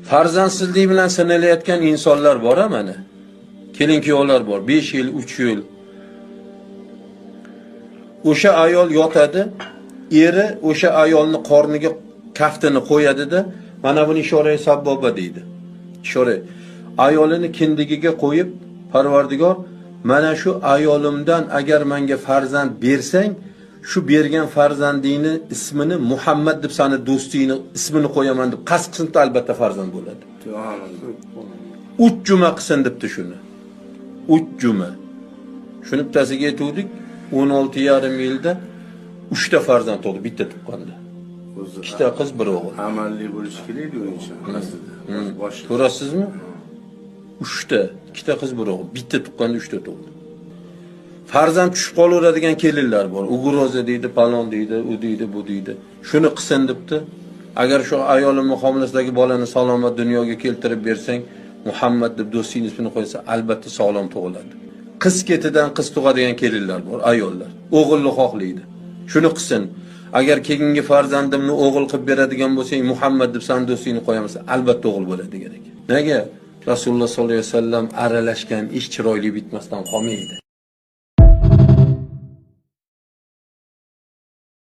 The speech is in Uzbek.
Farzandsizlik bilan sinalayotgan insonlar bor mana. Kelin-kuyovlar bor, 5 yil, 3 yil. O'sha ayol yotadi, eri o'sha ayolni qorniga kaftini qo'yadi-da, mana buni ishora sabboba deydi. Ishora ayolini kindigiga qo'yib, Parvardigor, mana shu ayolimdan agar menga farzand bersang, shu bergan farzandingni ismini Muhammad deb seni do'stingni ismini qo'yaman deb qasqsinda albatta farzand bo'ladi. 3 juma qilsin debdi shuni. 3 juma. Shuni bittasiga aytdik, 16,5 yilda 3 ta farzand tug'di, bitta tuqqanda. 2 ta qiz, bir o'g'il. Amalli bo'lish kerak o'yinchi. Ko'rasizmi? 3 ta, 2 ta qiz, bir o'g'il. Bitta tuqqanda 3 ta tug'di. Farzand tushib qolaveradigan kelinlar bor. Ugroza deydi, palon deydi, u deydi, bu deydi. Shuni qilsin debdi. Agar shu ayolimning homilasidagi bolani salomat dunyoga keltirib bersang, Muhammad deb do'sting ismini qo'ysa, albatta sog'lom tug'iladi. Qiz ketidan qiz tug'adigan kelinlar bor, ayollar. O'g'ilni xohlaydi. Shuni qilsin. Agar keyingi farzandimni o'g'il qilib beradigan bo'lsang, Muhammad deb san do'stingni qo'yamiz, albatta o'g'il bo'ladi degan ekan. Nega? Rasululloh sollallohu alayhi vasallam aralashgan ish chiroyli bitmasdan qolmaydi.